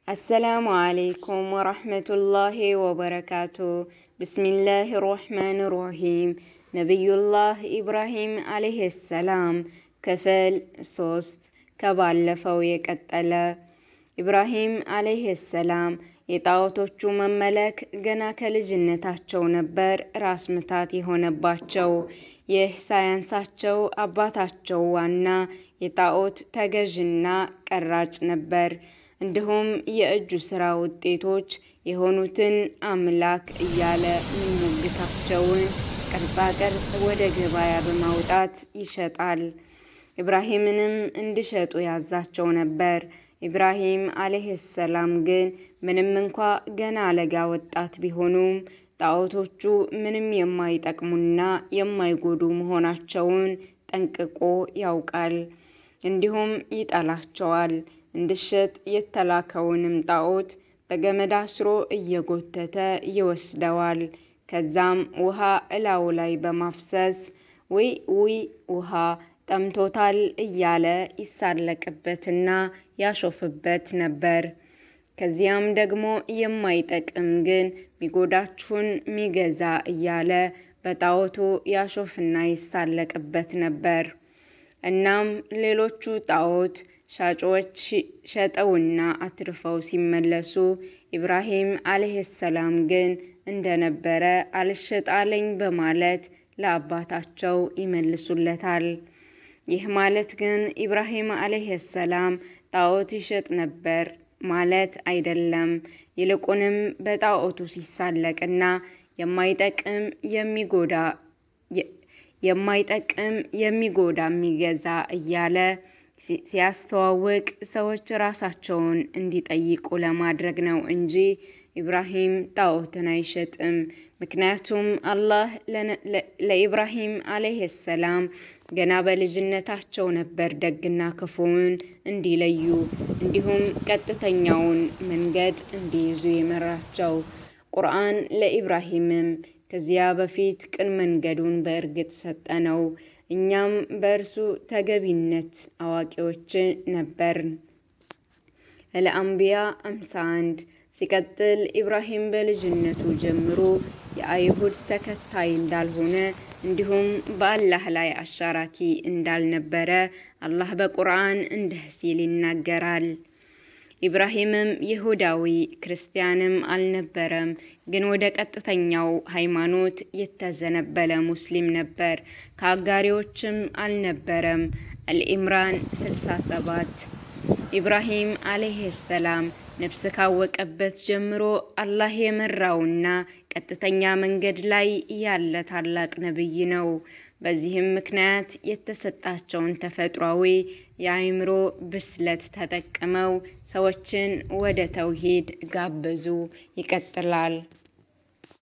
السلام عليكم ورحمة الله وبركاته. بسم الله الرحمن الرحيم. نبي الله إبراهيم عليه السلام كفل صوست ከባለፈው የቀጠለ ኢብራሂም አለይሂ ሰላም የጣዖቶቹ መመለክ ገና ከልጅነታቸው ነበር ራስ ምታት የሆነባቸው። ይህ ሳያንሳቸው አባታቸው ዋና የጣዖት ተገዥና ቀራጭ ነበር። እንዲሁም የእጁ ስራ ውጤቶች የሆኑትን አምላክ እያለ የሚሞግታቸውን ቅርጻ ቅርጽ ወደ ገበያ በማውጣት ይሸጣል። ኢብራሂምንም እንዲሸጡ ያዛቸው ነበር። ኢብራሂም አለይሂ ሰላም ግን ምንም እንኳ ገና ለጋ ወጣት ቢሆኑም ጣዖቶቹ ምንም የማይጠቅሙና የማይጎዱ መሆናቸውን ጠንቅቆ ያውቃል። እንዲሁም ይጠላቸዋል። እንዲሸጥ የተላከውንም ጣዖት በገመድ አስሮ እየጎተተ ይወስደዋል። ከዛም ውሃ እላው ላይ በማፍሰስ ውይ ውሃ ጠምቶታል እያለ ይሳለቅበትና ያሾፍበት ነበር። ከዚያም ደግሞ የማይጠቅም ግን ሚጎዳችሁን ሚገዛ እያለ በጣዖቱ ያሾፍና ይሳለቅበት ነበር። እናም ሌሎቹ ጣዖት ሻጮች ሸጠውና አትርፈው ሲመለሱ ኢብራሂም አለይሂ ሰላም ግን እንደነበረ አልሸጣለኝ በማለት ለአባታቸው ይመልሱለታል። ይህ ማለት ግን ኢብራሂም አለይሂ ሰላም ጣዖት ይሸጥ ነበር ማለት አይደለም። ይልቁንም በጣዖቱ ሲሳለቅና የማይጠቅም የሚጎዳ የሚገዛ እያለ ሲያስተዋውቅ ሰዎች ራሳቸውን እንዲጠይቁ ለማድረግ ነው እንጂ ኢብራሂም ጣዖትን አይሸጥም። ምክንያቱም አላህ ለኢብራሂም አለይሂ ሰላም ገና በልጅነታቸው ነበር ደግና ክፉውን እንዲለዩ እንዲሁም ቀጥተኛውን መንገድ እንዲይዙ የመራቸው። ቁርአን ለኢብራሂምም ከዚያ በፊት ቅን መንገዱን በእርግጥ ሰጠነው፣ እኛም በእርሱ ተገቢነት አዋቂዎች ነበርን። አልአንቢያ 51 ሲቀጥል ኢብራሂም በልጅነቱ ጀምሮ የአይሁድ ተከታይ እንዳልሆነ እንዲሁም በአላህ ላይ አሻራኪ እንዳልነበረ አላህ በቁርአን እንዲህ ሲል ይናገራል። ኢብራሂምም ይሁዳዊ ክርስቲያንም አልነበረም፣ ግን ወደ ቀጥተኛው ሃይማኖት የተዘነበለ ሙስሊም ነበር፣ ከአጋሪዎችም አልነበረም። አልኢምራን 67 ኢብራሂም አለይሂ ሰላም ነፍስ ካወቀበት ጀምሮ አላህ የመራውና ቀጥተኛ መንገድ ላይ ያለ ታላቅ ነብይ ነው። በዚህም ምክንያት የተሰጣቸውን ተፈጥሯዊ የአእምሮ ብስለት ተጠቅመው ሰዎችን ወደ ተውሂድ ጋበዙ። ይቀጥላል።